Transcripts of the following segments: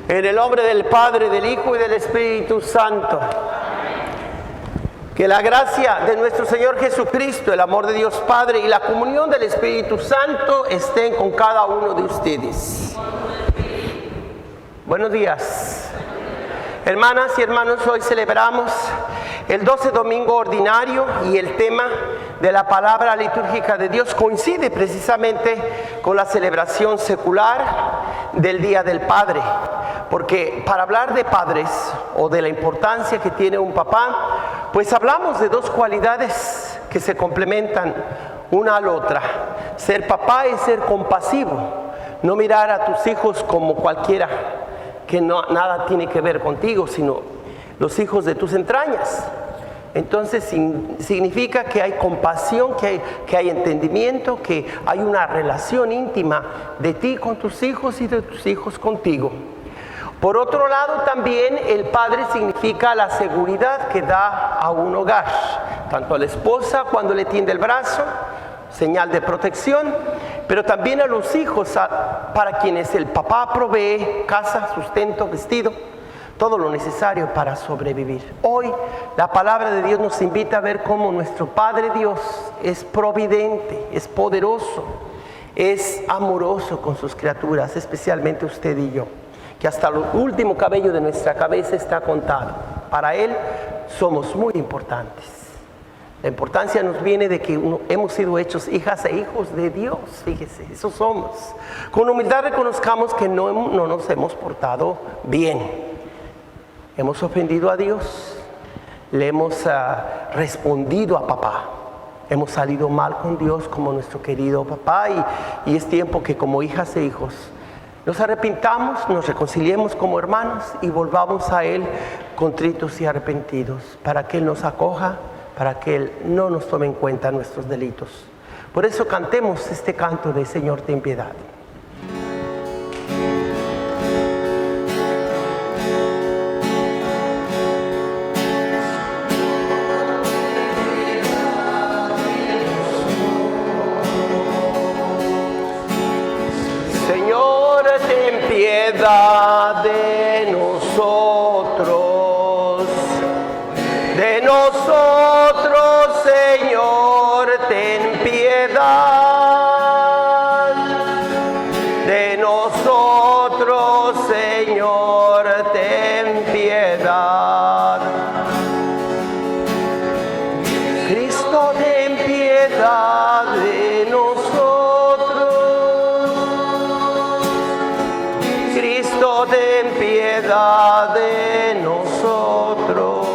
En el nombre del Padre, del Hijo y del Espíritu Santo. Que la gracia de nuestro Señor Jesucristo, el amor de Dios Padre y la comunión del Espíritu Santo estén con cada uno de ustedes. Buenos días. Hermanas y hermanos, hoy celebramos el 12 domingo ordinario y el tema de la palabra litúrgica de Dios coincide precisamente con la celebración secular del Día del Padre. Porque para hablar de padres o de la importancia que tiene un papá, pues hablamos de dos cualidades que se complementan una a la otra. Ser papá es ser compasivo, no mirar a tus hijos como cualquiera, que nada tiene que ver contigo, sino los hijos de tus entrañas. Entonces significa que hay compasión, que hay entendimiento, que hay una relación íntima de ti con tus hijos y de tus hijos contigo. Por otro lado, también el padre significa la seguridad que da a un hogar, tanto a la esposa cuando le tiende el brazo, señal de protección, pero también a los hijos, para quienes el papá provee casa, sustento, vestido, todo lo necesario para sobrevivir. Hoy la palabra de Dios nos invita a ver cómo nuestro Padre Dios es providente, es poderoso, es amoroso con sus criaturas, especialmente usted y yo, que hasta el último cabello de nuestra cabeza está contado. Para Él somos muy importantes. La importancia nos viene de que hemos sido hechos hijas e hijos de Dios, fíjese, eso somos. Con humildad reconozcamos que no nos hemos portado bien. Hemos ofendido a Dios, le hemos respondido a papá. Hemos salido mal con Dios como nuestro querido papá y es tiempo que como hijas e hijos nos arrepintamos, nos reconciliemos como hermanos y volvamos a Él contritos y arrepentidos para que Él nos acoja, para que Él no nos tome en cuenta nuestros delitos. Por eso cantemos este canto de Señor, ten piedad. Piedad de nosotros, Señor, ten piedad, de nosotros, Señor, ten piedad. Cristo, ten piedad de nosotros. Cristo, ten piedad de nosotros.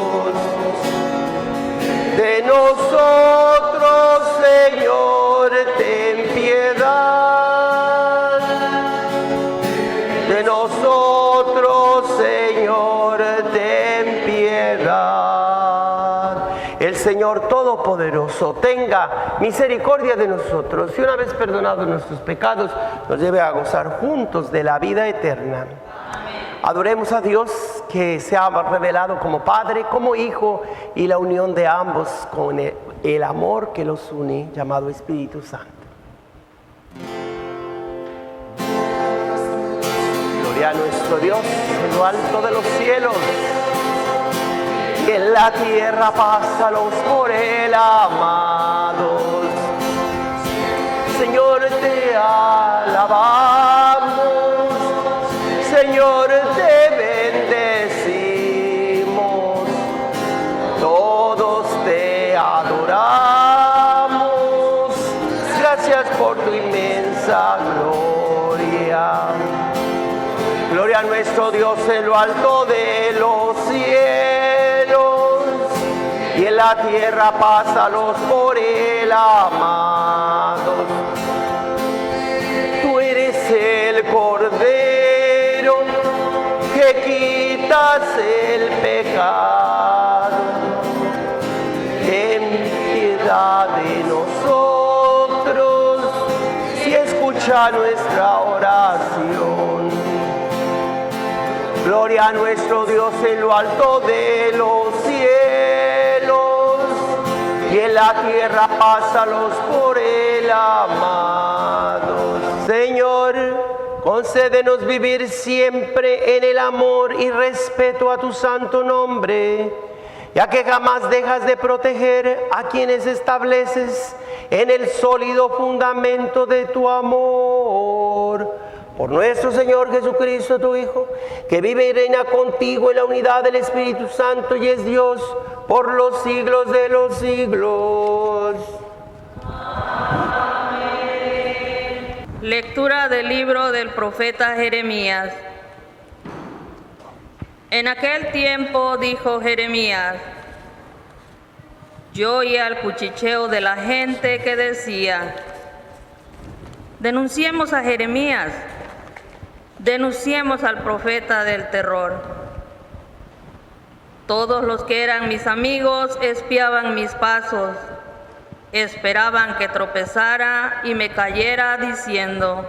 De nosotros, Señor, ten piedad. De nosotros, Señor, ten piedad. El Señor Todopoderoso tenga misericordia de nosotros y una vez perdonados nuestros pecados, nos lleve a gozar juntos de la vida eterna. Adoremos a Dios que se ha revelado como Padre, como Hijo y la unión de ambos con el amor que los une, llamado Espíritu Santo. Gloria a nuestro Dios en lo alto de los cielos, y en la tierra paz a los por Él amados. Señor, te alabamos. Señor, te bendecimos, todos te adoramos, gracias por tu inmensa gloria. Gloria a nuestro Dios en lo alto de los cielos, y en la tierra paz a los por Él amados. Tú eres el Cordero que quitas el pecado, ten piedad de nosotros y escucha nuestra oración. Gloria a nuestro Dios en lo alto de los cielos, y en la tierra paz a los por Él amados. Señor, concédenos vivir siempre en el amor y respeto a tu santo nombre, ya que jamás dejas de proteger a quienes estableces en el sólido fundamento de tu amor. Por nuestro Señor Jesucristo, tu Hijo, que vive y reina contigo en la unidad del Espíritu Santo y es Dios por los siglos de los siglos. Amén. Lectura del libro del profeta Jeremías. En aquel tiempo dijo Jeremías: yo oía el cuchicheo de la gente que decía: denunciemos a Jeremías, denunciemos al profeta del terror. Todos los que eran mis amigos espiaban mis pasos, esperaban que tropezara y me cayera diciendo: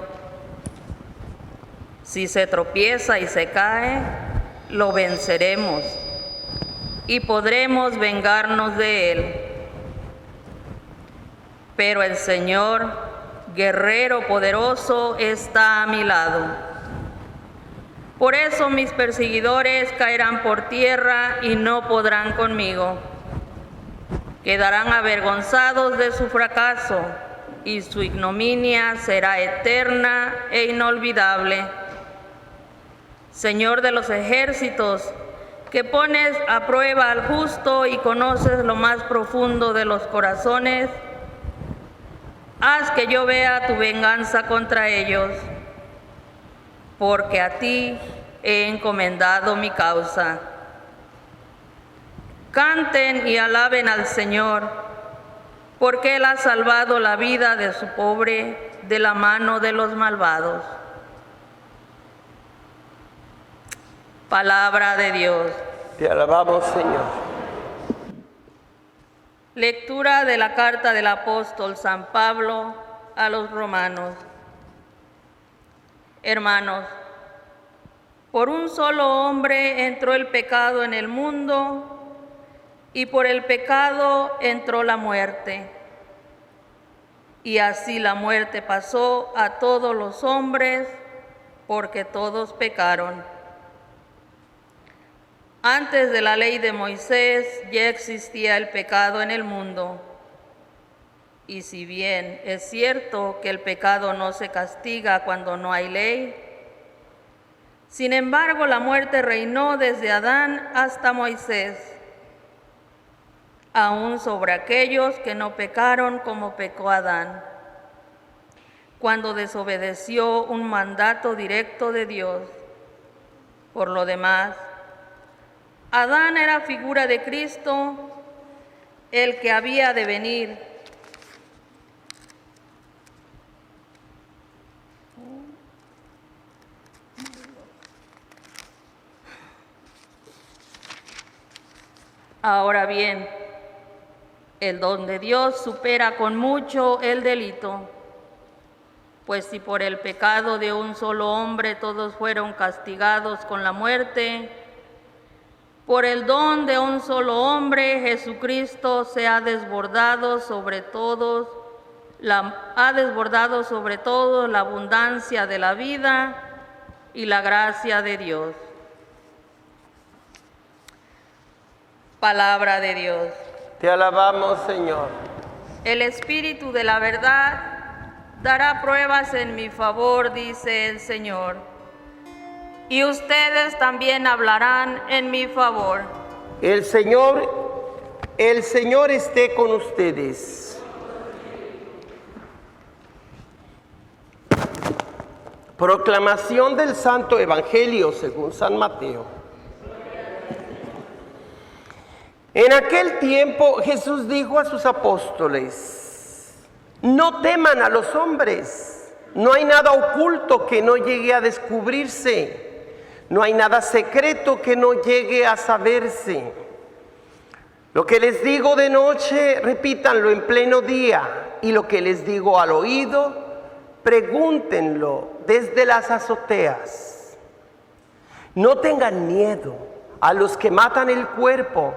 si se tropieza y se cae, lo venceremos y podremos vengarnos de él. Pero el Señor, guerrero poderoso, está a mi lado. Por eso mis perseguidores caerán por tierra y no podrán conmigo. Quedarán avergonzados de su fracaso y su ignominia será eterna e inolvidable. Señor de los ejércitos, que pones a prueba al justo y conoces lo más profundo de los corazones, haz que yo vea tu venganza contra ellos, porque a ti he encomendado mi causa. Canten y alaben al Señor, porque Él ha salvado la vida de su pobre de la mano de los malvados. Palabra de Dios. Te alabamos, Señor. Lectura de la carta del apóstol San Pablo a los romanos. Hermanos, por un solo hombre entró el pecado en el mundo, y por el pecado entró la muerte. Y así la muerte pasó a todos los hombres, porque todos pecaron. Antes de la ley de Moisés ya existía el pecado en el mundo. Y si bien es cierto que el pecado no se castiga cuando no hay ley, sin embargo la muerte reinó desde Adán hasta Moisés, aún sobre aquellos que no pecaron como pecó Adán, cuando desobedeció un mandato directo de Dios. Por lo demás, Adán era figura de Cristo, el que había de venir. Ahora bien, el don de Dios supera con mucho el delito, pues si por el pecado de un solo hombre todos fueron castigados con la muerte, por el don de un solo hombre, Jesucristo se ha desbordado sobre todos, la abundancia de la vida y la gracia de Dios. Palabra de Dios. Te alabamos, Señor. El Espíritu de la verdad dará pruebas en mi favor, dice el Señor. Y ustedes también hablarán en mi favor. El Señor esté con ustedes. Proclamación del Santo Evangelio según San Mateo. En aquel tiempo Jesús dijo a sus apóstoles: no teman a los hombres, no hay nada oculto que no llegue a descubrirse. No hay nada secreto que no llegue a saberse. Lo que les digo de noche, repítanlo en pleno día, y lo que les digo al oído, pregúntenlo desde las azoteas. No tengan miedo a los que matan el cuerpo,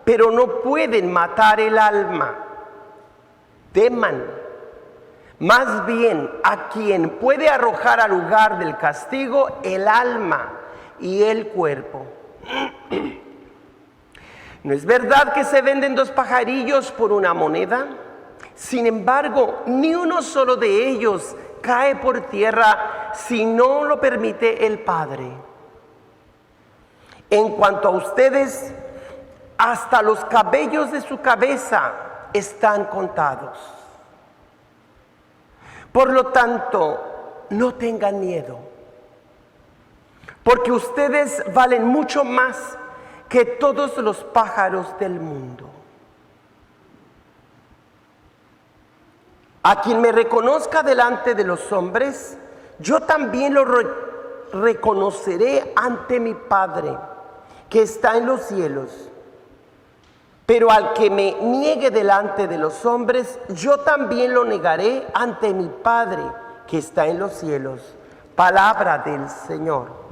pero no pueden matar el alma. Teman más bien a quien puede arrojar al lugar del castigo el alma y el cuerpo. ¿No es verdad que se venden 2 pajarillos por una moneda? Sin embargo, ni uno solo de ellos cae por tierra si no lo permite el Padre. En cuanto a ustedes, hasta los cabellos de su cabeza están contados. Por lo tanto, no tengan miedo, porque ustedes valen mucho más que todos los pájaros del mundo. A quien me reconozca delante de los hombres, yo también lo reconoceré ante mi Padre, que está en los cielos. Pero al que me niegue delante de los hombres, yo también lo negaré ante mi Padre, que está en los cielos. Palabra del Señor.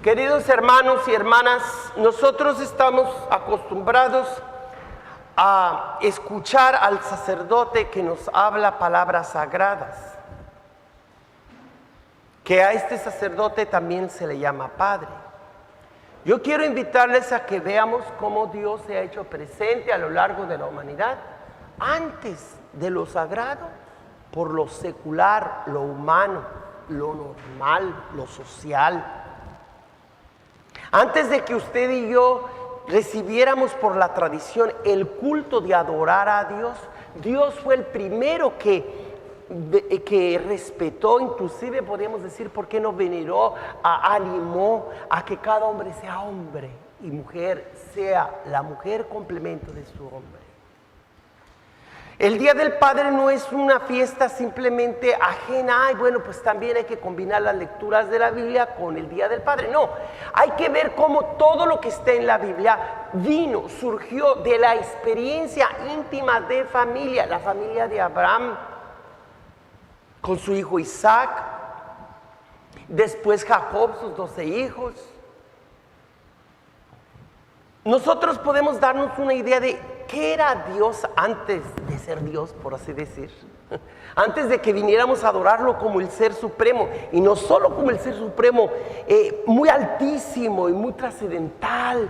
Queridos hermanos y hermanas, nosotros estamos acostumbrados a escuchar al sacerdote que nos habla palabras sagradas, que a este sacerdote también se le llama Padre. Yo quiero invitarles a que veamos cómo Dios se ha hecho presente a lo largo de la humanidad, antes de lo sagrado, por lo secular, lo humano, lo normal, lo social. Antes de que usted y yo recibiéramos por la tradición el culto de adorar a Dios, Dios fue el primero que respetó, inclusive podemos decir, ¿por qué no veneró, animó a que cada hombre sea hombre y mujer sea la mujer complemento de su hombre? El Día del Padre no es una fiesta simplemente ajena. Ay, bueno, pues también hay que combinar las lecturas de la Biblia con el Día del Padre. No, hay que ver cómo todo lo que está en la Biblia surgió de la experiencia íntima de familia. La familia de Abraham con su hijo Isaac, después Jacob, sus 12 hijos. Nosotros podemos darnos una idea de qué era Dios antes de ser Dios, por así decir. Antes de que viniéramos a adorarlo como el Ser Supremo, y no solo como el Ser Supremo, muy altísimo y muy trascendental,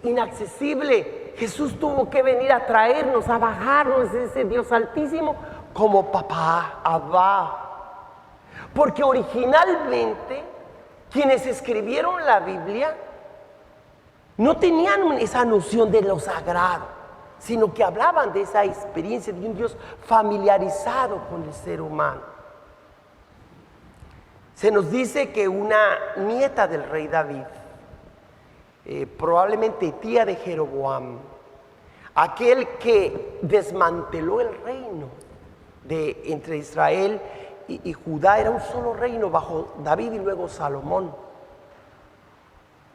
inaccesible. Jesús tuvo que venir a traernos, a bajarnos de ese Dios altísimo como papá, Abba. Porque originalmente quienes escribieron la Biblia no tenían esa noción de lo sagrado, sino que hablaban de esa experiencia de un Dios familiarizado con el ser humano. Se nos dice que una nieta del rey David, probablemente tía de Jeroboam, aquel que desmanteló el reino entre Israel y Judá, era un solo reino bajo David y luego Salomón.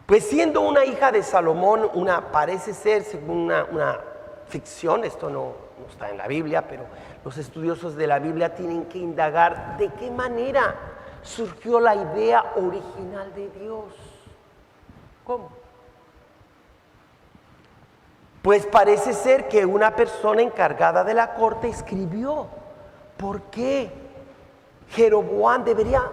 Pues siendo una hija de Salomón, parece ser, según una ficción, esto no está en la Biblia, pero los estudiosos de la Biblia tienen que indagar de qué manera surgió la idea original de Dios. ¿Cómo? Pues parece ser que una persona encargada de la corte escribió por qué Jeroboam debería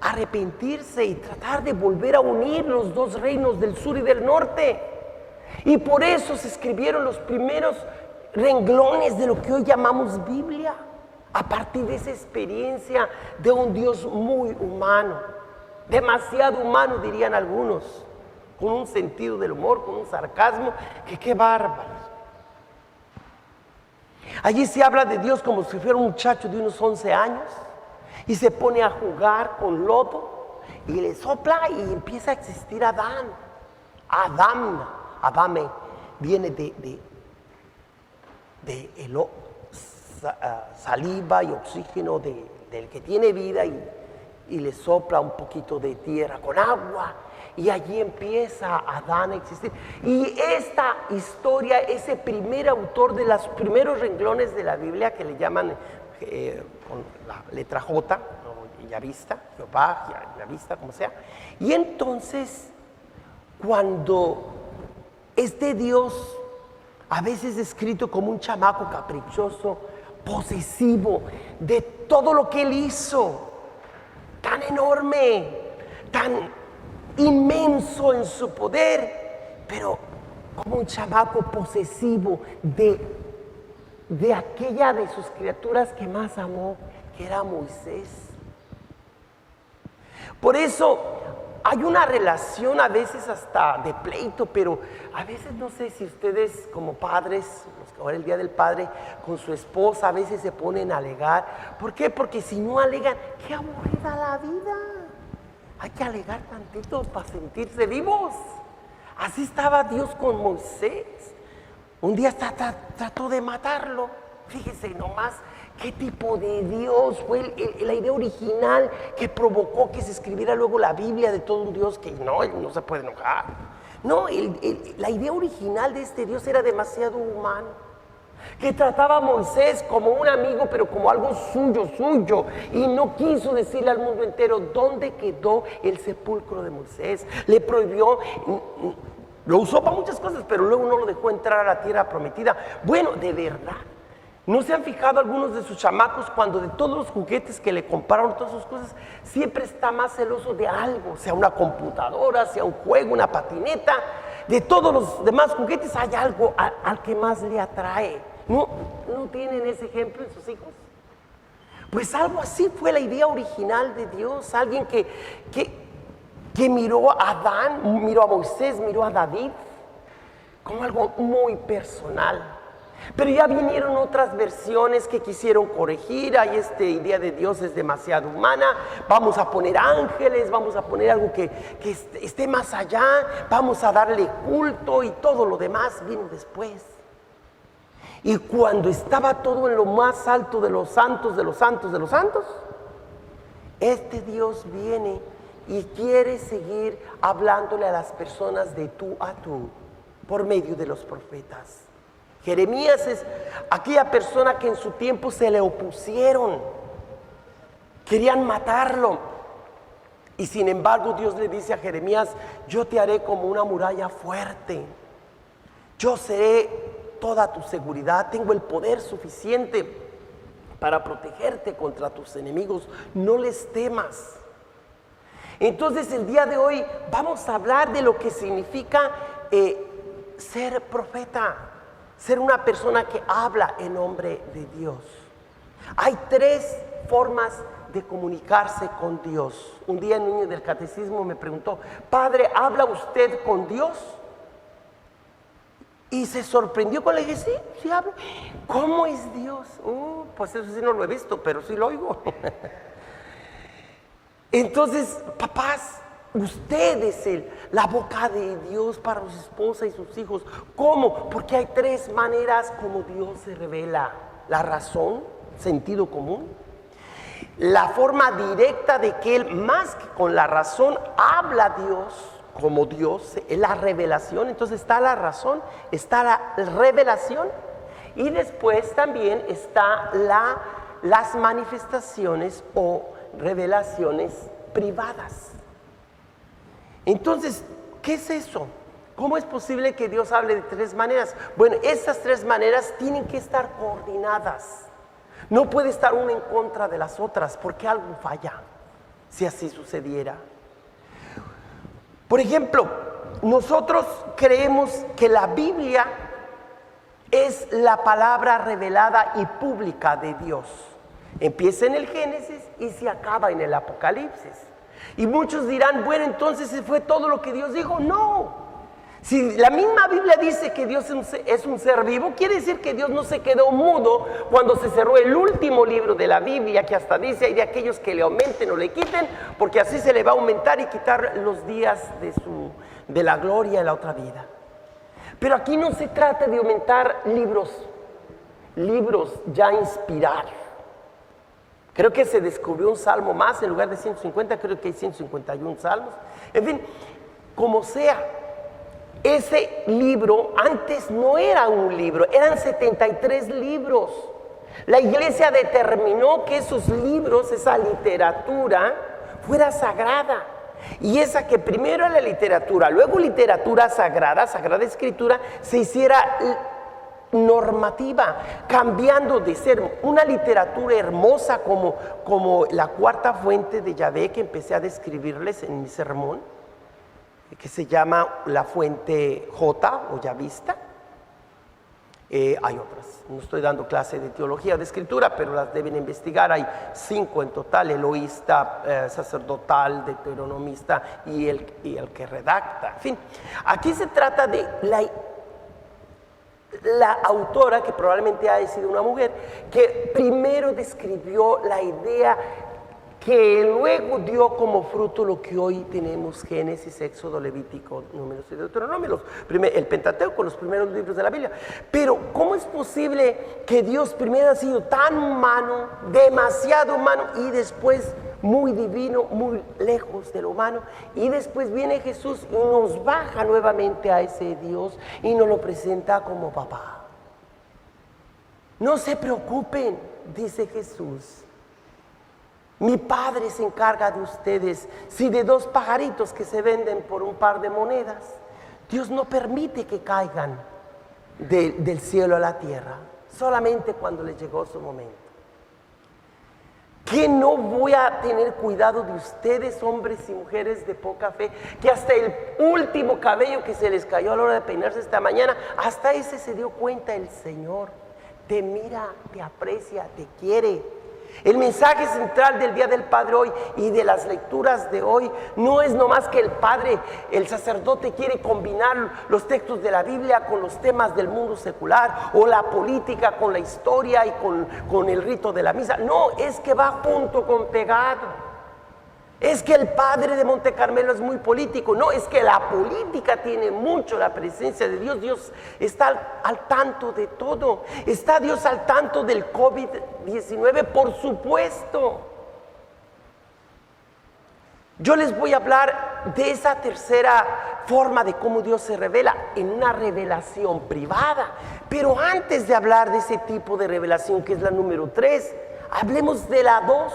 arrepentirse y tratar de volver a unir los dos reinos del sur y del norte. Y por eso se escribieron los primeros renglones de lo que hoy llamamos Biblia, a partir de esa experiencia de un Dios muy humano, demasiado humano dirían algunos, con un sentido del humor, con un sarcasmo, que qué bárbaro. Allí se habla de Dios como si fuera un muchacho de unos 11 años y se pone a jugar con lodo y le sopla y empieza a existir Adán. Adame viene de saliva y oxígeno del que tiene vida y le sopla un poquito de tierra con agua y allí empieza Adán a existir. Y esta historia, ese primer autor de los primeros renglones de la Biblia que le llaman con la letra J, ¿no? Yavista, Jehová, Yavista, como sea. Y entonces, cuando este Dios a veces descrito como un chamaco caprichoso, posesivo de todo lo que él hizo, tan enorme, tan inmenso en su poder, pero como un chamaco posesivo de aquella de sus criaturas que más amó, que era Moisés. Por eso hay una relación a veces hasta de pleito, pero a veces no sé si ustedes como padres, ahora el Día del Padre, con su esposa a veces se ponen a alegar. ¿Por qué? Porque si no alegan, qué aburrida la vida. Hay que alegar tantito para sentirse vivos. Así estaba Dios con Moisés. Un día trató de matarlo. Fíjese nomás qué tipo de Dios fue la idea original que provocó que se escribiera luego la Biblia de todo un Dios que no se puede enojar. No, la idea original de este Dios era demasiado humano, que trataba a Moisés como un amigo, pero como algo suyo, y no quiso decirle al mundo entero dónde quedó el sepulcro de Moisés. Le prohibió, lo usó para muchas cosas, pero luego no lo dejó entrar a la tierra prometida. Bueno, de verdad, ¿no se han fijado algunos de sus chamacos cuando de todos los juguetes que le compraron, todas sus cosas, siempre está más celoso de algo, sea una computadora, sea un juego, una patineta? De todos los demás juguetes hay algo al que más le atrae. ¿No tienen ese ejemplo en sus hijos? Pues algo así fue la idea original de Dios. Alguien que miró a Adán, miró a Moisés, miró a David como algo muy personal. Pero ya vinieron otras versiones que quisieron corregir. Ahí esta idea de Dios es demasiado humana. Vamos a poner ángeles, vamos a poner algo que esté más allá. Vamos a darle culto y todo lo demás vino después. Y cuando estaba todo en lo más alto de los santos, de los santos, de los santos, este Dios viene y quiere seguir hablándole a las personas de tú a tú por medio de los profetas. Jeremías es aquella persona que en su tiempo se le opusieron, querían matarlo, y sin embargo Dios le dice a Jeremías: yo te haré como una muralla fuerte, yo seré toda tu seguridad, tengo el poder suficiente para protegerte contra tus enemigos, no les temas. Entonces el día de hoy vamos a hablar de lo que significa ser profeta, ser una persona que habla en nombre de Dios. Hay 3 formas de comunicarse con Dios. Un día un niño del catecismo me preguntó: padre, ¿habla usted con Dios? Y se sorprendió cuando le dije: sí hablo. ¿Cómo es Dios? Pues eso sí no lo he visto, pero sí lo oigo. Entonces, papás, usted es la boca de Dios para su esposa y sus hijos. ¿Cómo? Porque hay 3 maneras como Dios se revela: la razón, sentido común, la forma directa de que Él, más que con la razón, habla a Dios como Dios, es la revelación. Entonces está la razón, está la revelación, y después también está las manifestaciones o revelaciones privadas. Entonces, ¿qué es eso? ¿Cómo es posible que Dios hable de 3 maneras? Bueno, esas 3 maneras tienen que estar coordinadas. No puede estar una en contra de las otras, porque algo falla si así sucediera. Por ejemplo, nosotros creemos que la Biblia es la palabra revelada y pública de Dios. Empieza en el Génesis y se acaba en el Apocalipsis. Y muchos dirán: bueno, entonces fue todo lo que Dios dijo. No. Si la misma Biblia dice que Dios es un ser vivo, quiere decir que Dios no se quedó mudo cuando se cerró el último libro de la Biblia, que hasta dice: hay de aquellos que le aumenten o le quiten, porque así se le va a aumentar y quitar los días de la gloria en la otra vida. Pero aquí no se trata de aumentar libros ya inspirados. Creo que se descubrió un salmo más, en lugar de 150, creo que hay 151 salmos. En fin, como sea, ese libro antes no era un libro, eran 73 libros. La iglesia determinó que esos libros, esa literatura, fuera sagrada. Y esa que primero era la literatura, luego literatura sagrada, sagrada escritura, se hiciera normativa, cambiando de ser una literatura hermosa como la cuarta fuente de Yahvé que empecé a describirles en mi sermón, que se llama la fuente J o Yavista. Hay otras, no estoy dando clase de teología o de escritura, pero las deben investigar. Hay 5 en total: eloísta, sacerdotal, deuteronomista y el que redacta. En fin, aquí se trata de la autora, que probablemente haya sido una mujer, que primero describió la idea que luego dio como fruto lo que hoy tenemos: Génesis, Éxodo, Levítico, Números y Deuteronomio, el Pentateuco, los primeros libros de la Biblia. Pero ¿cómo es posible que Dios primero ha sido tan humano, demasiado humano, y después muy divino, muy lejos de lo humano, y después viene Jesús y nos baja nuevamente a ese Dios y nos lo presenta como papá? No se preocupen, dice Jesús. Mi Padre se encarga de ustedes. Si de 2 pajaritos que se venden por un par de monedas, Dios no permite que caigan del cielo a la tierra, solamente cuando les llegó su momento. ¿Que no voy a tener cuidado de ustedes, hombres y mujeres de poca fe, que hasta el último cabello que se les cayó a la hora de peinarse esta mañana, hasta ese se dio cuenta el Señor? Te mira, te aprecia, te quiere. El mensaje central del Día del Padre hoy y de las lecturas de hoy no es nomás que el Padre, el sacerdote, quiere combinar los textos de la Biblia con los temas del mundo secular, o la política con la historia y con el rito de la misa. No, es que va junto con pegado. Es que el Padre de Monte Carmelo es muy político. No, es que la política tiene mucho la presencia de Dios. Dios está al tanto de todo. ¿Está Dios al tanto del COVID-19? Por supuesto. Yo les voy a hablar de esa tercera forma de cómo Dios se revela, en una revelación privada. Pero antes de hablar de ese tipo de revelación, que es la número 3, hablemos de la 2.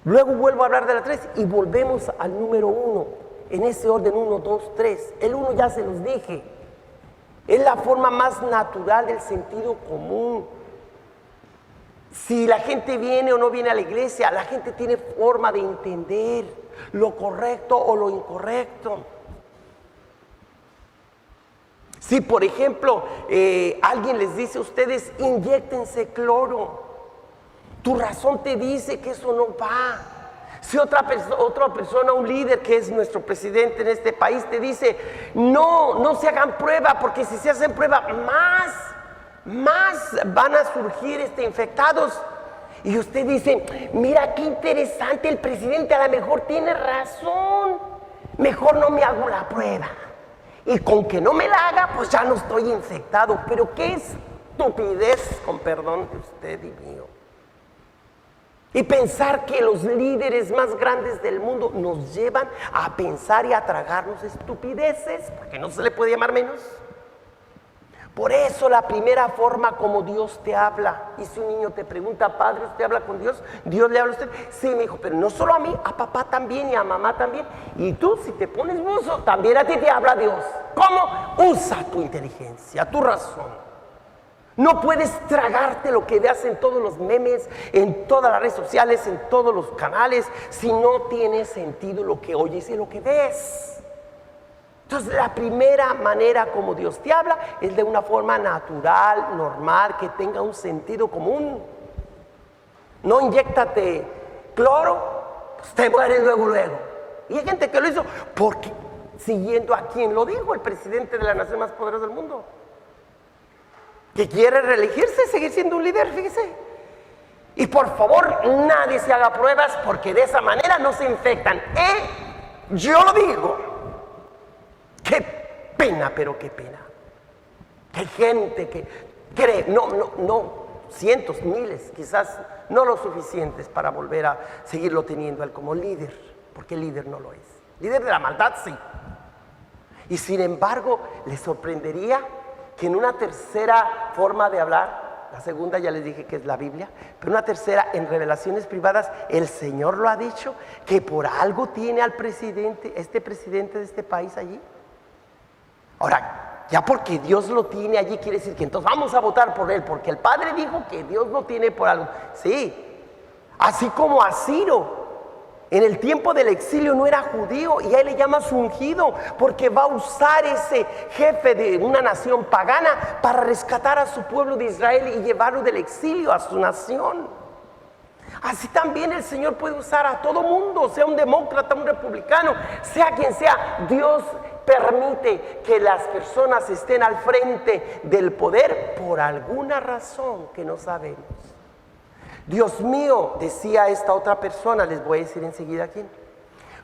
Luego vuelvo a hablar de la 3 y volvemos al número 1, en ese orden: 1, 2, 3. El 1 ya se los dije, es la forma más natural del sentido común. Si la gente viene o no viene a la iglesia, la gente tiene forma de entender lo correcto o lo incorrecto. Si por ejemplo alguien les dice a ustedes: inyéctense cloro, tu razón te dice que eso no va. Si otra persona, un líder que es nuestro presidente en este país, te dice: no se hagan prueba, porque si se hacen prueba más van a surgir infectados. Y usted dice: mira qué interesante, el presidente a lo mejor tiene razón, mejor no me hago la prueba, y con que no me la haga pues ya no estoy infectado. Pero qué estupidez, con perdón de usted y mío. Y pensar que los líderes más grandes del mundo nos llevan a pensar y a tragarnos estupideces, porque no se le puede llamar menos. Por eso la primera forma como Dios te habla, y si un niño te pregunta: padre, ¿usted habla con Dios? ¿Dios le habla a usted? Sí, mi hijo, pero no solo a mí, a papá también y a mamá también. Y tú, si te pones buzo, también a ti te habla Dios. ¿Cómo? Usa tu inteligencia, tu razón. No puedes tragarte lo que veas en todos los memes, en todas las redes sociales, en todos los canales, si no tiene sentido lo que oyes y lo que ves. Entonces, la primera manera como Dios te habla es de una forma natural, normal, que tenga un sentido común. No inyéctate cloro, pues te mueres luego. Y hay gente que lo hizo porque, siguiendo a quien lo dijo, el presidente de la nación más poderosa del mundo, que quiere reelegirse, seguir siendo un líder, fíjese. Y por favor, nadie se haga pruebas, porque de esa manera no se infectan. Yo lo digo. Qué pena, pero qué pena. Que hay gente que cree, no, cientos, miles, quizás no lo suficientes para volver a seguirlo teniendo él como líder, porque el líder no lo es. Líder de la maldad, sí. Y sin embargo, les sorprendería que en una tercera forma de hablar, la segunda ya les dije que es la Biblia, pero una tercera, en revelaciones privadas, el Señor lo ha dicho, que por algo tiene al presidente, este presidente de este país allí. Ahora, Ya porque Dios lo tiene allí quiere decir que entonces vamos a votar por él, porque el Padre dijo que Dios lo tiene por algo. Sí, así como a Ciro, en el tiempo del exilio no era judío y a él le llama su ungido, porque va a usar ese jefe de una nación pagana para rescatar a su pueblo de Israel y llevarlo del exilio a su nación. Así también el Señor puede usar a todo mundo, sea un demócrata, un republicano, sea quien sea. Dios permite que las personas estén al frente del poder por alguna razón que no sabemos. Dios mío, decía esta otra persona, les voy a decir enseguida quién.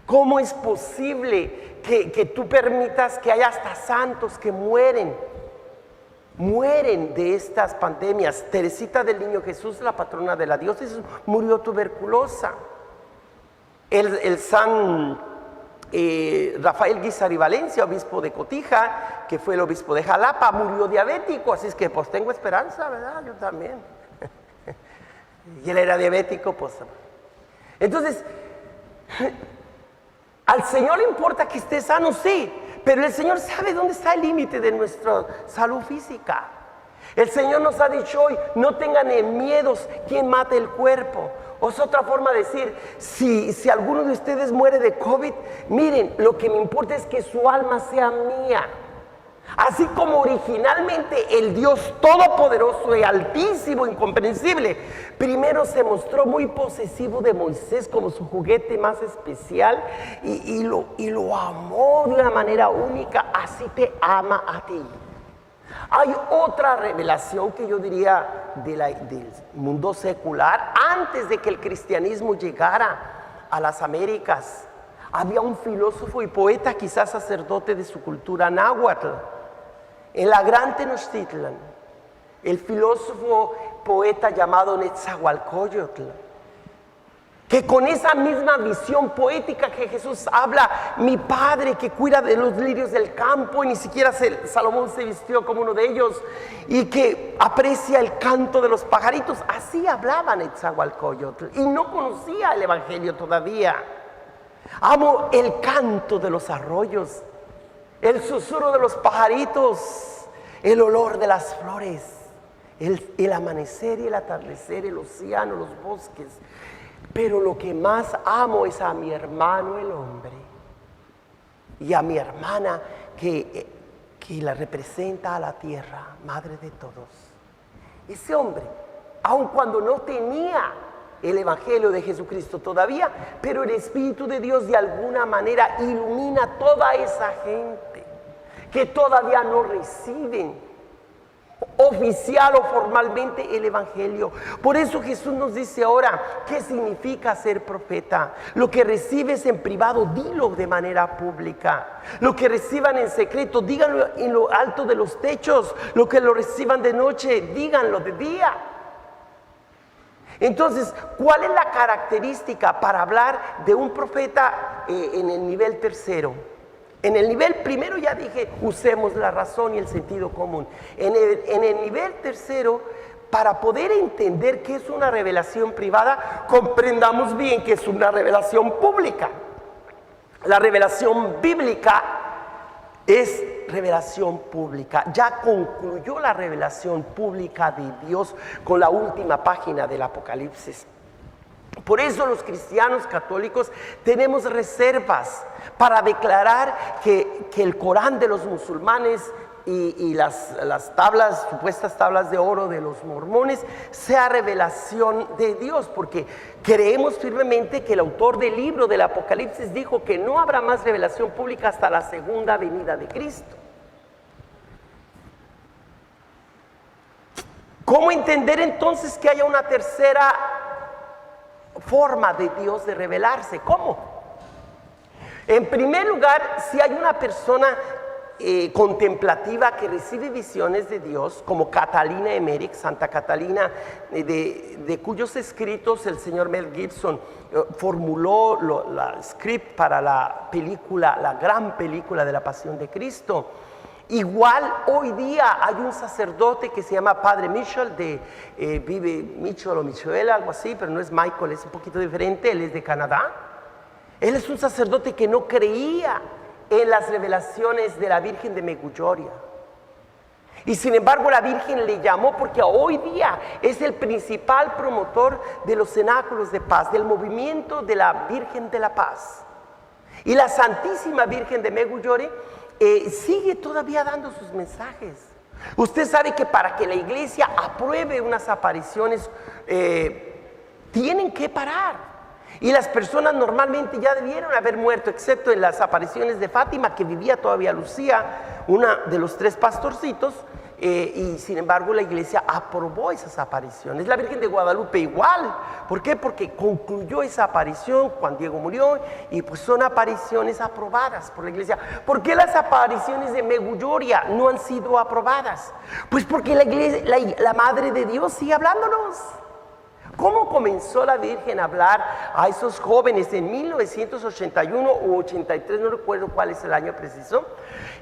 ¿Cómo es posible que tú permitas que haya hasta santos que mueren de estas pandemias? Teresita del Niño Jesús, la patrona de la diócesis, murió tuberculosa. El San Rafael Guizar Valencia, obispo de Cotija, que fue el obispo de Jalapa, murió diabético, así es que pues tengo esperanza, ¿verdad? Yo también. Y él era diabético, pues. Entonces, al Señor le importa que esté sano, sí, pero el Señor sabe dónde está el límite de nuestra salud física. El Señor nos ha dicho hoy, no tengan miedos quien mate el cuerpo. O es otra forma de decir, si alguno de ustedes muere de COVID, miren, lo que me importa es que su alma sea mía. Así como originalmente el Dios todopoderoso y altísimo, incomprensible, primero se mostró muy posesivo de Moisés como su juguete más especial y lo amó de una manera única, así te ama a ti. Hay otra revelación que yo diría del mundo secular. Antes de que el cristianismo llegara a las Américas, había un filósofo y poeta, quizás sacerdote de su cultura náhuatl, en la Gran Tenochtitlan, el filósofo poeta llamado Netzahualcóyotl, que con esa misma visión poética que Jesús habla, mi Padre que cuida de los lirios del campo, y ni siquiera Salomón se vistió como uno de ellos, y que aprecia el canto de los pajaritos, así hablaba Netzahualcóyotl, y no conocía el Evangelio todavía. Amo el canto de los arroyos, el susurro de los pajaritos, el olor de las flores, el amanecer y el atardecer, el océano, los bosques. Pero lo que más amo es a mi hermano el hombre y a mi hermana que la representa a la tierra, madre de todos. Ese hombre, aun cuando no tenía el Evangelio de Jesucristo todavía, pero el Espíritu de Dios de alguna manera ilumina a toda esa gente que todavía no reciben oficial o formalmente el Evangelio. Por eso Jesús nos dice ahora, ¿qué significa ser profeta? Lo que recibes en privado, dilo de manera pública. Lo que reciban en secreto, díganlo en lo alto de los techos. Lo que lo reciban de noche, díganlo de día. Entonces, ¿cuál es la característica para hablar de un profeta en el nivel tercero? En el nivel primero ya dije, usemos la razón y el sentido común. En el nivel tercero, para poder entender qué es una revelación privada, comprendamos bien que es una revelación pública. La revelación bíblica es revelación pública. Ya concluyó la revelación pública de Dios con la última página del Apocalipsis. Por eso los cristianos católicos tenemos reservas para declarar que el Corán de los musulmanes y las tablas, supuestas tablas de oro de los mormones, sea revelación de Dios, porque creemos firmemente que el autor del libro del Apocalipsis dijo que no habrá más revelación pública hasta la segunda venida de Cristo. ¿Cómo entender entonces que haya una tercera forma de Dios de revelarse? ¿Cómo? En primer lugar, si hay una persona contemplativa que recibe visiones de Dios, como Catalina Emmerich, Santa Catalina, de cuyos escritos el señor Mel Gibson formuló la script para la película, la gran película de la Pasión de Cristo. Igual hoy día hay un sacerdote que se llama Padre Mitchell, vive Mitchell o Michel, algo así, pero no es Michael, es un poquito diferente, él es de Canadá. Él es un sacerdote que no creía en las revelaciones de la Virgen de Medjugorje. Y sin embargo la Virgen le llamó porque hoy día es el principal promotor de los cenáculos de paz, del movimiento de la Virgen de la Paz. Y la Santísima Virgen de Medjugorje sigue todavía dando sus mensajes. Usted sabe que para que la iglesia apruebe unas apariciones tienen que parar. Y las personas normalmente ya debieron haber muerto, excepto en las apariciones de Fátima, que vivía todavía Lucía, una de los 3 pastorcitos, y sin embargo la iglesia aprobó esas apariciones. La Virgen de Guadalupe igual. ¿Por qué? Porque concluyó esa aparición cuando Diego murió, y pues son apariciones aprobadas por la iglesia. ¿Por qué las apariciones de Medjugorje no han sido aprobadas? Pues porque la iglesia, la Madre de Dios sigue hablándonos. ¿Cómo comenzó la Virgen a hablar a esos jóvenes en 1981 o 83? No recuerdo cuál es el año preciso.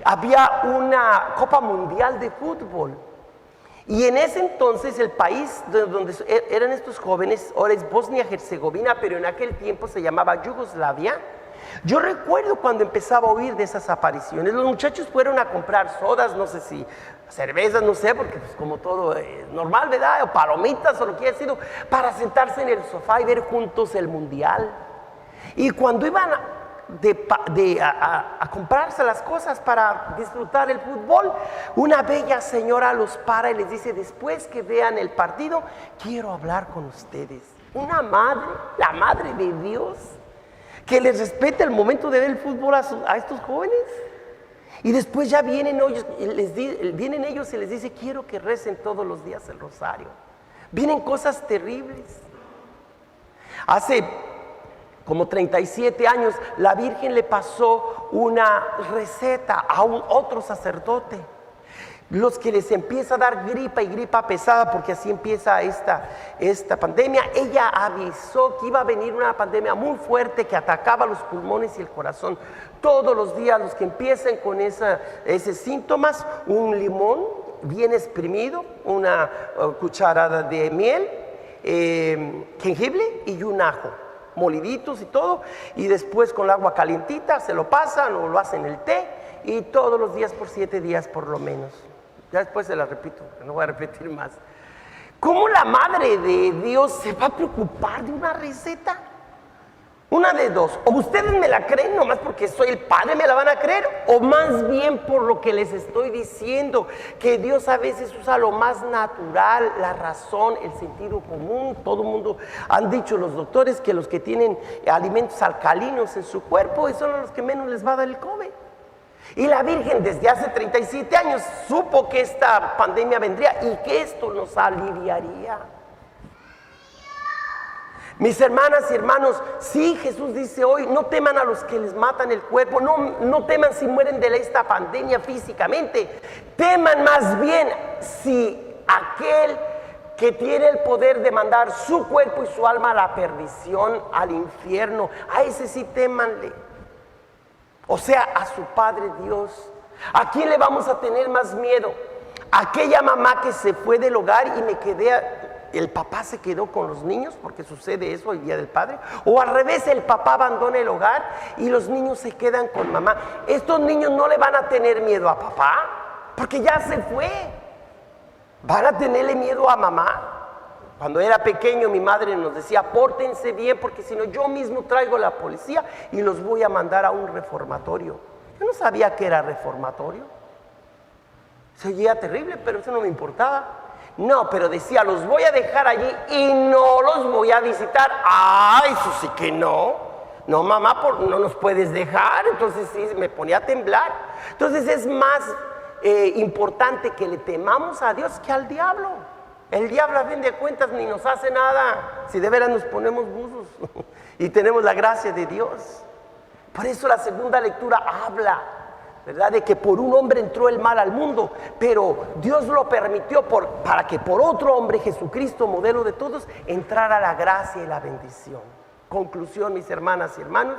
Había una Copa Mundial de Fútbol. Y en ese entonces el país donde eran estos jóvenes, ahora es Bosnia-Herzegovina, pero en aquel tiempo se llamaba Yugoslavia. Yo recuerdo cuando empezaba a oír de esas apariciones. Los muchachos fueron a comprar sodas, no sé si cervezas, no sé, porque pues como todo normal, ¿verdad? O palomitas o lo que haya sido, para sentarse en el sofá y ver juntos el mundial. Y cuando iban a comprarse las cosas para disfrutar el fútbol, una bella señora los para y les dice: después que vean el partido, quiero hablar con ustedes. Una madre, la Madre de Dios, que les respete el momento de ver el fútbol a estos jóvenes. Y después ya vienen ellos y les dice: quiero que recen todos los días el rosario. Vienen cosas terribles. Hace como 37 años la Virgen le pasó una receta a otro sacerdote. Los que les empieza a dar gripa y gripa pesada, porque así empieza esta pandemia, ella avisó que iba a venir una pandemia muy fuerte que atacaba los pulmones y el corazón. Todos los días los que empiecen con esos síntomas, un limón bien exprimido, una cucharada de miel, jengibre y un ajo, moliditos y todo, y después con el agua calientita se lo pasan o lo hacen el té, y todos los días por 7 días por lo menos. Ya después se la repito, no voy a repetir más. ¿Cómo la Madre de Dios se va a preocupar de una receta? Una de dos: o ustedes me la creen nomás porque soy el Padre, me la van a creer, o más bien por lo que les estoy diciendo, que Dios a veces usa lo más natural, la razón, el sentido común. Todo el mundo, han dicho los doctores, que los que tienen alimentos alcalinos en su cuerpo son los que menos les va a dar el COVID. Y la Virgen desde hace 37 años supo que esta pandemia vendría y que esto nos aliviaría. Mis hermanas y hermanos, sí, Jesús dice hoy: no teman a los que les matan el cuerpo, no teman si mueren de esta pandemia físicamente, teman más bien si aquel que tiene el poder de mandar su cuerpo y su alma a la perdición, al infierno, a ese sí témanle. O sea, a su Padre Dios. ¿A quién le vamos a tener más miedo? ¿A aquella mamá que se fue del hogar y el papá se quedó con los niños, porque sucede eso el Día del Padre? ¿O al revés, el papá abandona el hogar y los niños se quedan con mamá? Estos niños no le van a tener miedo a papá, porque ya se fue. Van a tenerle miedo a mamá. Cuando era pequeño mi madre nos decía: pórtense bien, porque si no yo mismo traigo la policía y los voy a mandar a un reformatorio. Yo no sabía que era reformatorio. Se oía terrible, pero eso no me importaba. No, pero decía: los voy a dejar allí y no los voy a visitar. Eso sí que no. No, mamá, no nos puedes dejar. Entonces sí, me ponía a temblar. Entonces es más importante que le temamos a Dios que al diablo. El diablo, a fin de cuentas, ni nos hace nada si de veras nos ponemos buzos y tenemos la gracia de Dios. Por eso la segunda lectura habla, ¿verdad?, de que por un hombre entró el mal al mundo, pero Dios lo permitió para que por otro hombre, Jesucristo, modelo de todos, entrara la gracia y la bendición. Conclusión, mis hermanas y hermanos: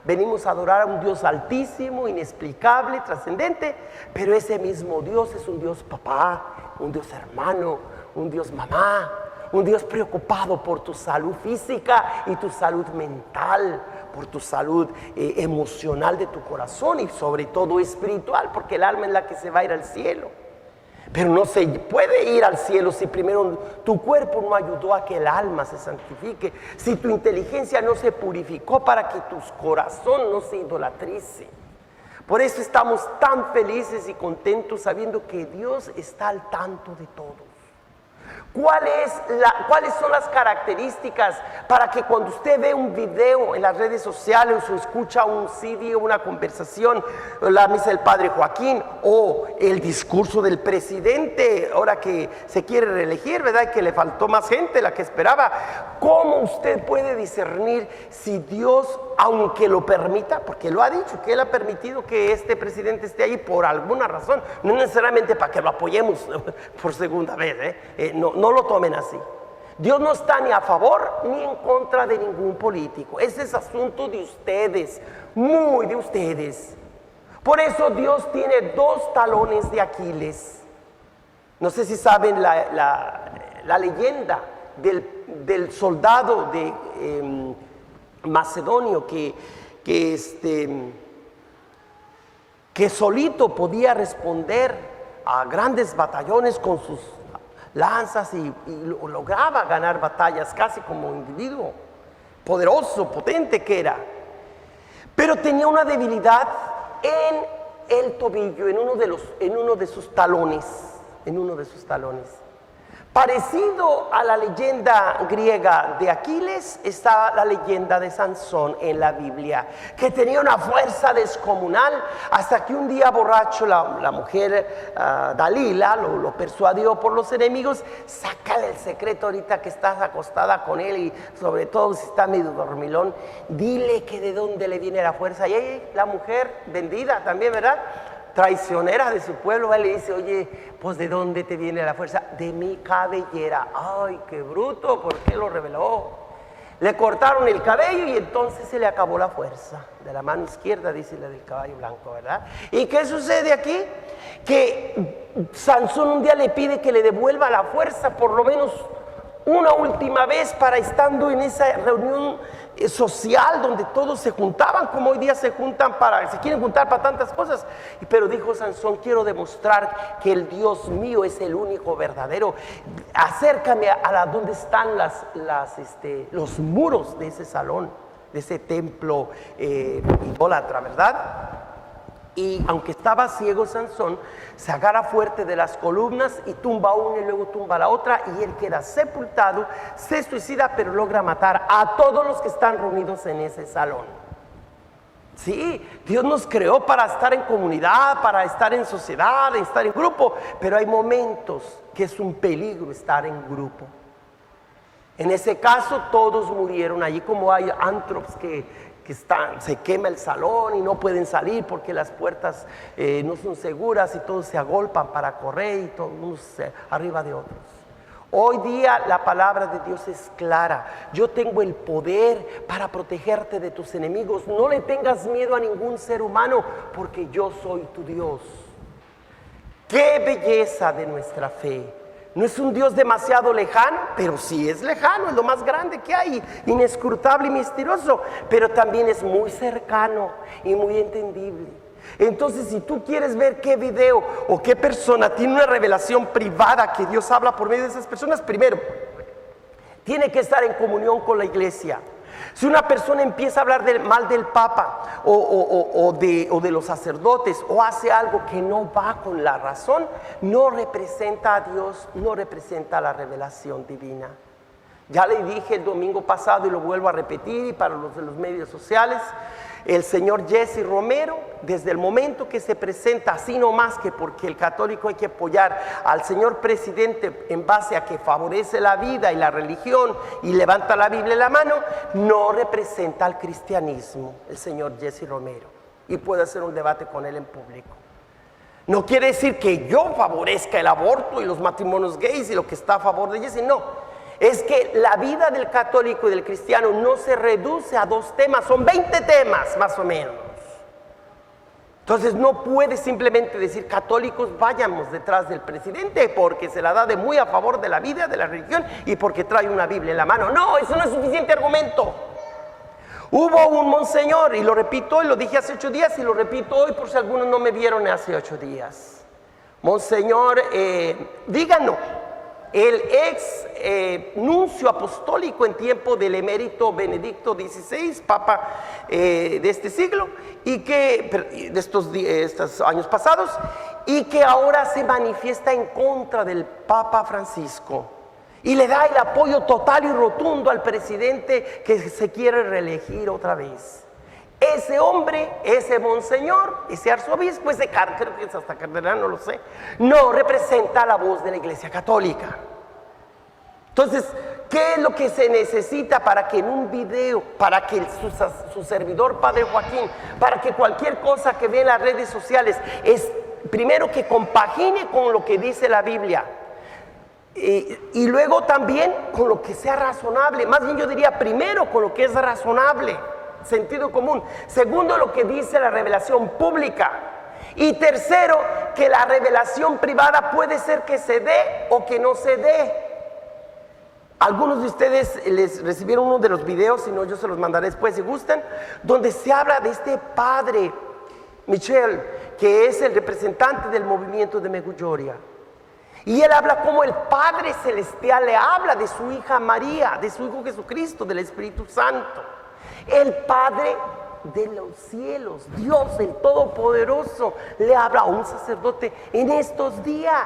venimos a adorar a un Dios altísimo, inexplicable, trascendente, pero ese mismo Dios es un Dios papá, un Dios hermano, un Dios mamá, un Dios preocupado por tu salud física y tu salud mental, por tu salud emocional de tu corazón y sobre todo espiritual, porque el alma es la que se va a ir al cielo. Pero no se puede ir al cielo si primero tu cuerpo no ayudó a que el alma se santifique, si tu inteligencia no se purificó para que tu corazón no se idolatrice. Por eso estamos tan felices y contentos sabiendo que Dios está al tanto de todo. ¿Cuáles son las características para que cuando usted ve un video en las redes sociales o escucha un CD o una conversación, la misa del Padre Joaquín o el discurso del presidente, ahora que se quiere reelegir, ¿verdad? Que le faltó más gente de la que esperaba? ¿Cómo usted puede discernir si Dios, aunque lo permita, porque lo ha dicho, que Él ha permitido que este presidente esté ahí por alguna razón, no necesariamente para que lo apoyemos por segunda vez, no lo tomen así. Dios no está ni a favor ni en contra de ningún político. Ese es asunto de ustedes, muy de ustedes. Por eso Dios tiene dos talones de Aquiles. No sé si saben la leyenda del soldado de macedonio que solito podía responder a grandes batallones con sus lanzas y lograba ganar batallas casi como individuo, poderoso, potente que era. Pero tenía una debilidad en el tobillo, en uno de sus talones. Parecido a la leyenda griega de Aquiles, está la leyenda de Sansón en la Biblia, que tenía una fuerza descomunal, hasta que un día borracho la mujer Dalila lo persuadió por los enemigos. Sácale el secreto ahorita que estás acostada con él, y sobre todo si está medio dormilón, dile que de dónde le viene la fuerza. Y la mujer vendida también, ¿verdad?, traicionera de su pueblo, él le dice: oye, pues ¿de dónde te viene la fuerza? De mi cabellera. Ay, qué bruto, ¿por qué lo reveló? Le cortaron el cabello y entonces se le acabó la fuerza de la mano izquierda, dice la del caballo blanco, ¿verdad? ¿Y qué sucede aquí? Que Sansón un día le pide que le devuelva la fuerza por lo menos una última vez, para estando en esa reunión social donde todos se juntaban, como hoy día se quieren juntar para tantas cosas. Pero dijo Sansón: quiero demostrar que el Dios mío es el único verdadero. Acércame a donde están los muros de ese salón, de ese templo idólatra, ¿verdad? Y aunque estaba ciego Sansón, se agarra fuerte de las columnas y tumba una y luego tumba la otra, y él queda sepultado, se suicida, pero logra matar a todos los que están reunidos en ese salón. Sí, Dios nos creó para estar en comunidad, para estar en sociedad, estar en grupo, pero hay momentos que es un peligro estar en grupo. En ese caso todos murieron allí, como hay antros que se quema el salón y no pueden salir porque las puertas no son seguras y todos se agolpan para correr y todos unos arriba de otros. Hoy día la palabra de Dios es clara: yo tengo el poder para protegerte de tus enemigos. No le tengas miedo a ningún ser humano, porque yo soy tu Dios. ¡Qué belleza de nuestra fe! No es un Dios demasiado lejano, pero sí es lejano, es lo más grande que hay, inescrutable y misterioso, pero también es muy cercano y muy entendible. Entonces, si tú quieres ver qué video o qué persona tiene una revelación privada que Dios habla por medio de esas personas, primero, tiene que estar en comunión con la iglesia. Si una persona empieza a hablar mal del Papa o de los sacerdotes, o hace algo que no va con la razón, no representa a Dios, no representa la revelación divina. Ya le dije el domingo pasado y lo vuelvo a repetir, y para los de los medios sociales, el señor Jesse Romero, desde el momento que se presenta así nomás, que porque el católico hay que apoyar al señor presidente en base a que favorece la vida y la religión y levanta la Biblia en la mano, no representa al cristianismo el señor Jesse Romero, y puedo hacer un debate con él en público. No quiere decir que yo favorezca el aborto y los matrimonios gays y lo que está a favor de Jesse, no. Es que la vida del católico y del cristiano no se reduce a 2 temas, son 20 temas más o menos. Entonces no puede simplemente decir: católicos, vayamos detrás del presidente porque se la da de muy a favor de la vida, de la religión, y porque trae una Biblia en la mano. No, eso no es suficiente argumento. Hubo un monseñor, y lo repito hoy, lo dije hace 8 días y lo repito hoy por si algunos no me vieron hace 8 días. Monseñor Vígano, el ex nuncio apostólico en tiempo del emérito Benedicto XVI, papa de este siglo, y que de estos años pasados, y que ahora se manifiesta en contra del Papa Francisco y le da el apoyo total y rotundo al presidente que se quiere reelegir otra vez. Ese hombre, ese monseñor, ese arzobispo, creo que es hasta cardenal, no lo sé, no representa la voz de la Iglesia Católica. Entonces, ¿qué es lo que se necesita para que en un video, para que su servidor Padre Joaquín, para que cualquier cosa que ve en las redes sociales, es primero que compagine con lo que dice la Biblia, y luego también con lo que sea razonable? Más bien yo diría primero con lo que es razonable, sentido común. Segundo, lo que dice la revelación pública. Y tercero, que la revelación privada puede ser que se dé o que no se dé. Algunos de ustedes les recibieron uno de los videos, si no yo se los mandaré después si gustan, donde se habla de este padre Michel, que es el representante del movimiento de Medjugorje. Y él habla como el Padre Celestial le habla de su hija María, de su Hijo Jesucristo, del Espíritu Santo. El Padre de los cielos, Dios el Todopoderoso, le habla a un sacerdote en estos días.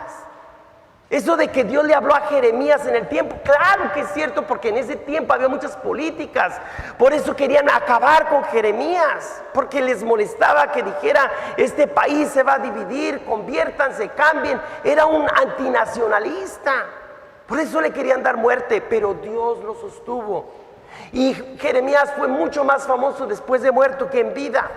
Eso de que Dios le habló a Jeremías en el tiempo, claro que es cierto, porque en ese tiempo había muchas políticas. Por eso querían acabar con Jeremías, porque les molestaba que dijera: este país se va a dividir, conviértanse, cambien. Era un antinacionalista, por eso le querían dar muerte, pero Dios lo sostuvo. Y Jeremías fue mucho más famoso después de muerto que en vida.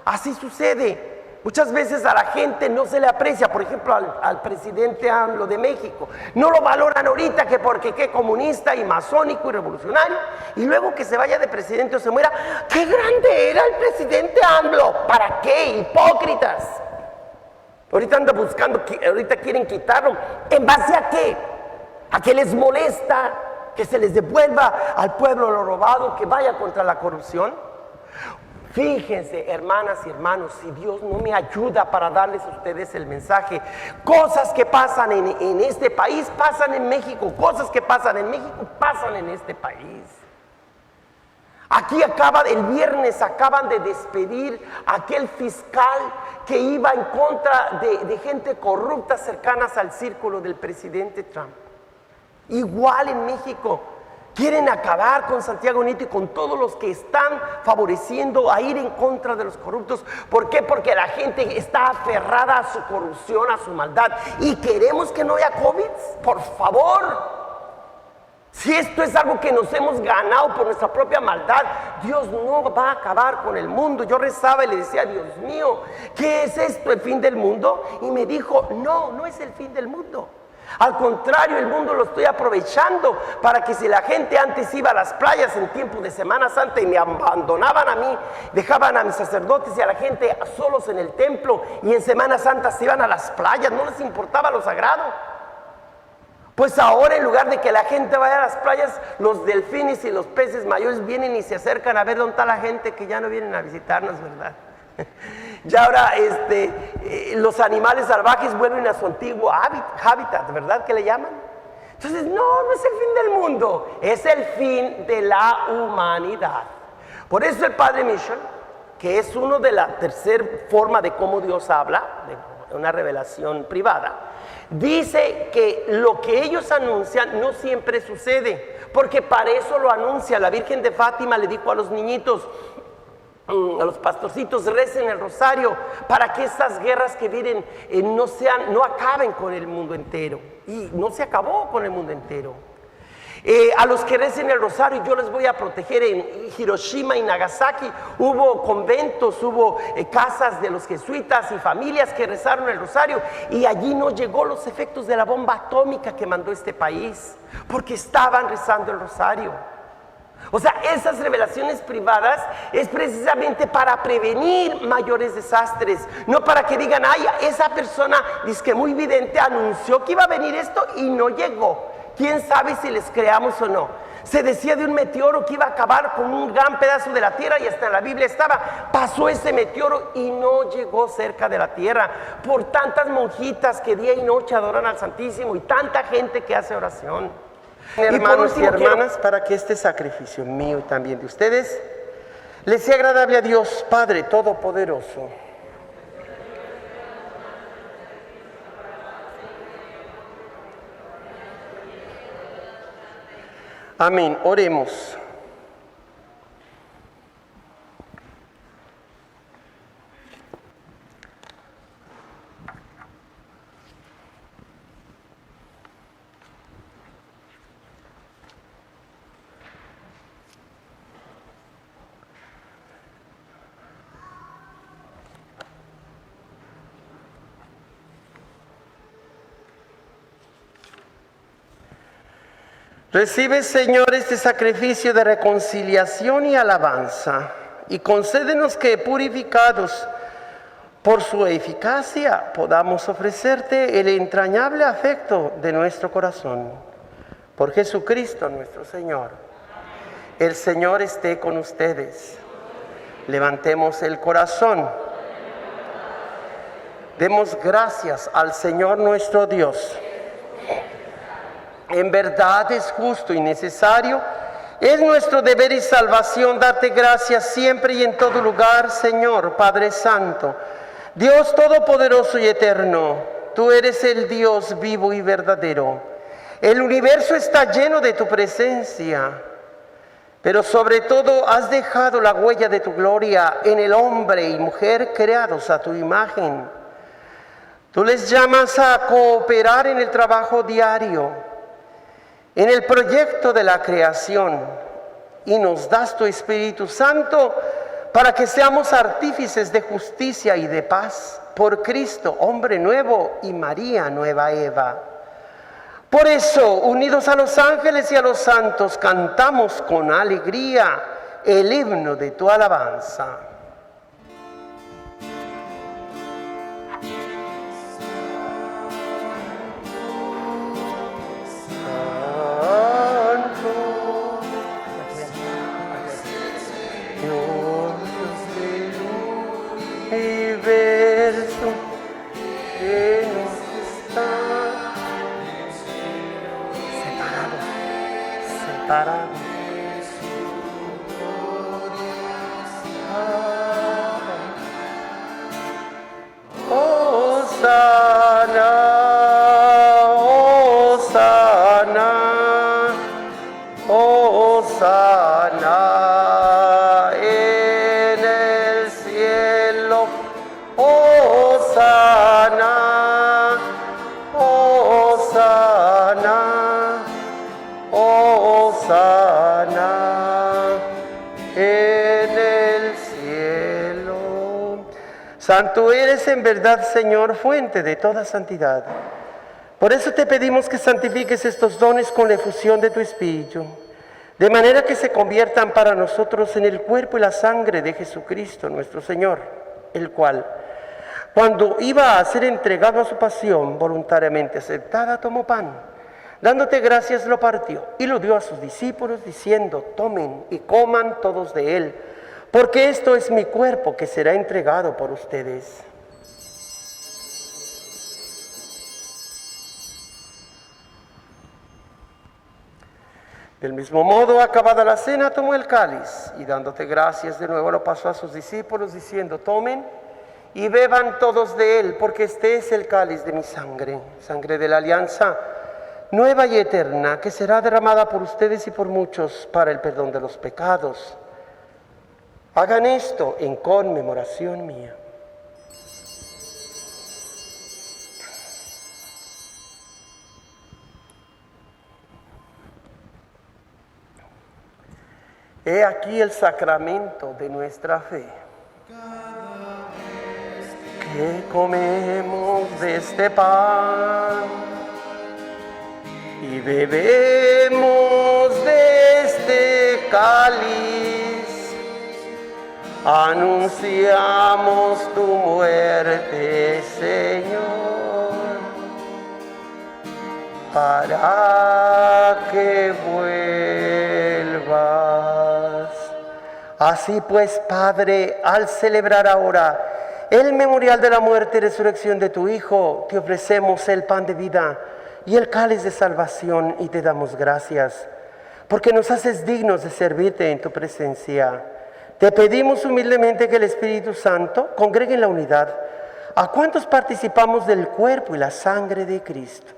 Así sucede. Muchas veces a la gente no se le aprecia. Por ejemplo, al presidente AMLO de México no lo valoran ahorita, que porque qué comunista y masónico y revolucionario, y luego que se vaya de presidente o se muera, ¡qué grande era el presidente AMLO! ¿Para qué? Hipócritas. Ahorita anda buscando, ahorita quieren quitarlo. ¿En base a qué? ¿A qué les molesta que se les devuelva al pueblo lo robado, que vaya contra la corrupción? Fíjense, hermanas y hermanos, si Dios no me ayuda para darles a ustedes el mensaje, cosas que pasan en este país pasan en México, cosas que pasan en México pasan en este país. Aquí el viernes acaban de despedir a aquel fiscal que iba en contra de gente corrupta cercanas al círculo del presidente Trump. Igual en México. Quieren acabar con Santiago Nieto y con todos los que están favoreciendo a ir en contra de los corruptos. ¿Por qué? Porque la gente está aferrada a su corrupción, a su maldad. Y queremos que no haya COVID, por favor. Si esto es algo que nos hemos ganado por nuestra propia maldad, Dios no va a acabar con el mundo. Yo rezaba y le decía: Dios mío, ¿qué es esto, el fin del mundo? Y me dijo: no, no es el fin del mundo. Al contrario, el mundo lo estoy aprovechando para que, si la gente antes iba a las playas en tiempo de Semana Santa y me abandonaban a mí, dejaban a mis sacerdotes y a la gente solos en el templo, y en Semana Santa se iban a las playas, no les importaba lo sagrado. Pues ahora, en lugar de que la gente vaya a las playas, los delfines y los peces mayores vienen y se acercan a ver dónde está la gente, que ya no vienen a visitarnos, ¿verdad? Ya ahora los animales salvajes vuelven a su antiguo hábitat, ¿verdad? Que le llaman. Entonces, no es el fin del mundo, es el fin de la humanidad. Por eso el Padre Michel, que es uno de la tercera forma de cómo Dios habla, de una revelación privada, dice que lo que ellos anuncian no siempre sucede, porque para eso lo anuncia. La Virgen de Fátima le dijo a los niñitos, a los pastorcitos: recen el rosario para que estas guerras que vienen no acaben con el mundo entero. Y no se acabó con el mundo entero. A los que recen el rosario yo les voy a proteger. En Hiroshima y Nagasaki hubo conventos, hubo casas de los jesuitas y familias que rezaron el rosario, y allí no llegó los efectos de la bomba atómica que mandó este país, porque estaban rezando el rosario. O sea, esas revelaciones privadas es precisamente para prevenir mayores desastres, no para que digan: ay, esa persona dice que muy vidente anunció que iba a venir esto y no llegó. ¿Quién sabe si les creamos o no? Se decía de un meteoro que iba a acabar con un gran pedazo de la tierra, y hasta en la Biblia estaba, pasó ese meteoro y no llegó cerca de la tierra, por tantas monjitas que día y noche adoran al Santísimo y tanta gente que hace oración. Hermanos y hermanas, para que este sacrificio mío y también de ustedes les sea agradable a Dios Padre Todopoderoso. Amén. Oremos. Recibe, Señor, este sacrificio de reconciliación y alabanza, y concédenos que, purificados por su eficacia, podamos ofrecerte el entrañable afecto de nuestro corazón. Por Jesucristo nuestro Señor. El Señor esté con ustedes. Levantemos el corazón. Demos gracias al Señor nuestro Dios. En verdad es justo y necesario, es nuestro deber y salvación darte gracias siempre y en todo lugar, Señor, Padre Santo, Dios Todopoderoso y Eterno. Tú eres el Dios vivo y verdadero. El universo está lleno de tu presencia, pero sobre todo has dejado la huella de tu gloria en el hombre y mujer creados a tu imagen. Tú les llamas a cooperar en el trabajo diario, en el proyecto de la creación, y nos das tu Espíritu Santo para que seamos artífices de justicia y de paz por Cristo, hombre nuevo, y María, nueva Eva. Por eso, unidos a los ángeles y a los santos, cantamos con alegría el himno de tu alabanza. Hosana en el cielo, Hosana, Hosana, Hosana en el cielo. Santo eres en verdad, Señor, fuente de toda santidad. Por eso te pedimos que santifiques estos dones con la efusión de tu Espíritu, de manera que se conviertan para nosotros en el cuerpo y la sangre de Jesucristo nuestro Señor, el cual, cuando iba a ser entregado a su pasión voluntariamente aceptada, tomó pan, dándote gracias lo partió y lo dio a sus discípulos, diciendo: tomen y coman todos de él, porque esto es mi cuerpo que será entregado por ustedes. Del mismo modo, acabada la cena, tomó el cáliz y dándote gracias de nuevo lo pasó a sus discípulos, diciendo: tomen y beban todos de él, porque este es el cáliz de mi sangre, sangre de la alianza nueva y eterna, que será derramada por ustedes y por muchos para el perdón de los pecados. Hagan esto en conmemoración mía. He aquí el sacramento de nuestra fe. Que comemos de este pan y bebemos de este cáliz, anunciamos tu muerte, Señor, para que vuelvas. Así pues, Padre, al celebrar ahora el memorial de la muerte y resurrección de tu Hijo, te ofrecemos el pan de vida y el cáliz de salvación y te damos gracias, porque nos haces dignos de servirte en tu presencia. Te pedimos humildemente que el Espíritu Santo congregue en la unidad a cuantos participamos del cuerpo y la sangre de Cristo.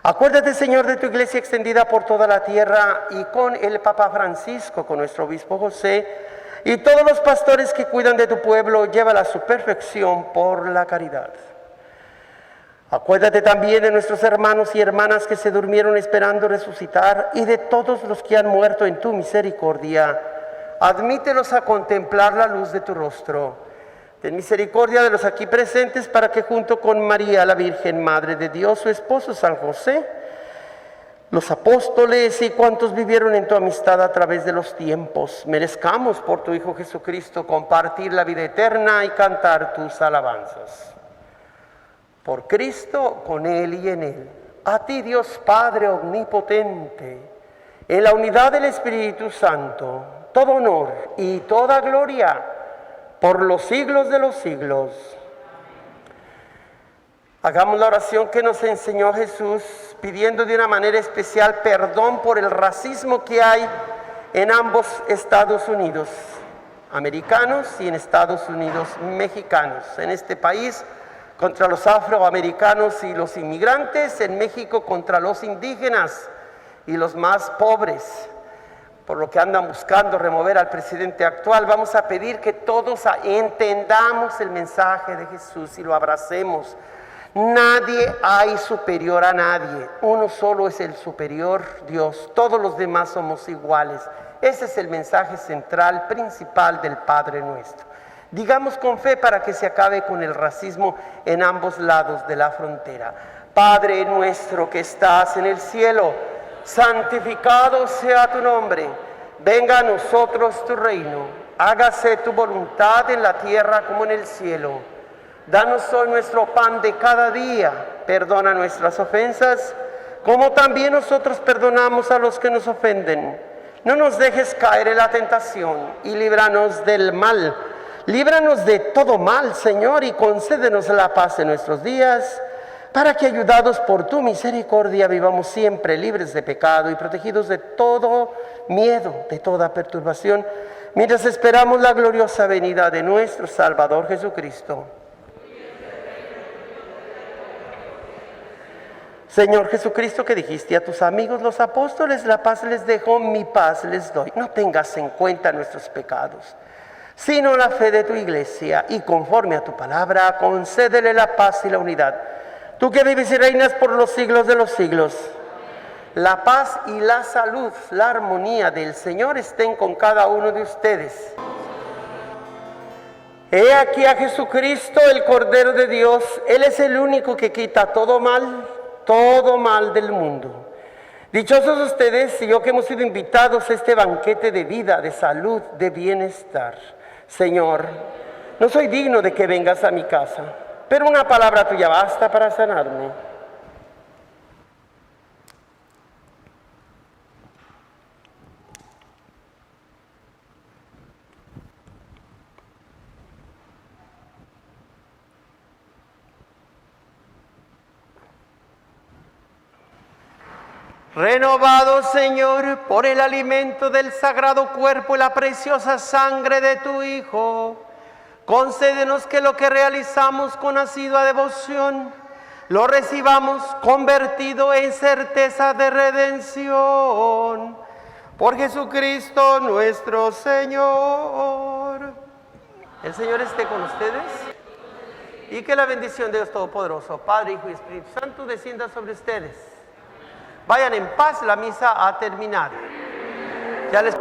Acuérdate, Señor, de tu iglesia extendida por toda la tierra y con el Papa Francisco, con nuestro obispo José y todos los pastores que cuidan de tu pueblo, llévala a su perfección por la caridad. Acuérdate también de nuestros hermanos y hermanas que se durmieron esperando resucitar y de todos los que han muerto en tu misericordia. Admítelos a contemplar la luz de tu rostro. Ten misericordia de los aquí presentes para que junto con María, la Virgen Madre de Dios, su esposo San José, los apóstoles y cuantos vivieron en tu amistad a través de los tiempos, merezcamos por tu Hijo Jesucristo compartir la vida eterna y cantar tus alabanzas. Por Cristo, con Él y en Él, a ti Dios Padre omnipotente, en la unidad del Espíritu Santo, todo honor y toda gloria por los siglos de los siglos. Hagamos la oración que nos enseñó Jesús, pidiendo de una manera especial perdón por el racismo que hay en ambos Estados Unidos americanos y en Estados Unidos mexicanos. En este país contra los afroamericanos y los inmigrantes, en México contra los indígenas y los más pobres, por lo que andan buscando remover al presidente actual. Vamos a pedir que todos entendamos el mensaje de Jesús y lo abracemos. Nadie hay superior a nadie, uno solo es el superior, Dios, todos los demás somos iguales. Ese es el mensaje central, principal del Padre Nuestro. Digamos con fe para que se acabe con el racismo en ambos lados de la frontera. Padre nuestro que estás en el cielo, santificado sea tu nombre, venga a nosotros tu reino, hágase tu voluntad en la tierra como en el cielo. Danos hoy nuestro pan de cada día, perdona nuestras ofensas, como también nosotros perdonamos a los que nos ofenden. No nos dejes caer en la tentación y líbranos del mal. Líbranos de todo mal, Señor, y concédenos la paz en nuestros días, para que, ayudados por tu misericordia, vivamos siempre libres de pecado y protegidos de todo miedo, de toda perturbación, mientras esperamos la gloriosa venida de nuestro Salvador Jesucristo. Señor Jesucristo, que dijiste a tus amigos los apóstoles, la paz les dejo, mi paz les doy. No tengas en cuenta nuestros pecados, sino la fe de tu iglesia, y conforme a tu palabra, concédele la paz y la unidad. Tú que vives y reinas por los siglos de los siglos, la paz y la salud, la armonía del Señor estén con cada uno de ustedes. He aquí a Jesucristo, el Cordero de Dios. Él es el único que quita todo mal del mundo. Dichosos ustedes y yo que hemos sido invitados a este banquete de vida, de salud, de bienestar. Señor, no soy digno de que vengas a mi casa, pero una palabra tuya basta para sanarme. Renovado, Señor, por el alimento del sagrado cuerpo y la preciosa sangre de tu Hijo, concédenos que lo que realizamos con asidua devoción lo recibamos convertido en certeza de redención. Por Jesucristo nuestro Señor. El Señor esté con ustedes y que la bendición de Dios Todopoderoso, Padre, Hijo y Espíritu Santo, descienda sobre ustedes. Vayan en paz, la misa ha terminado. Ya les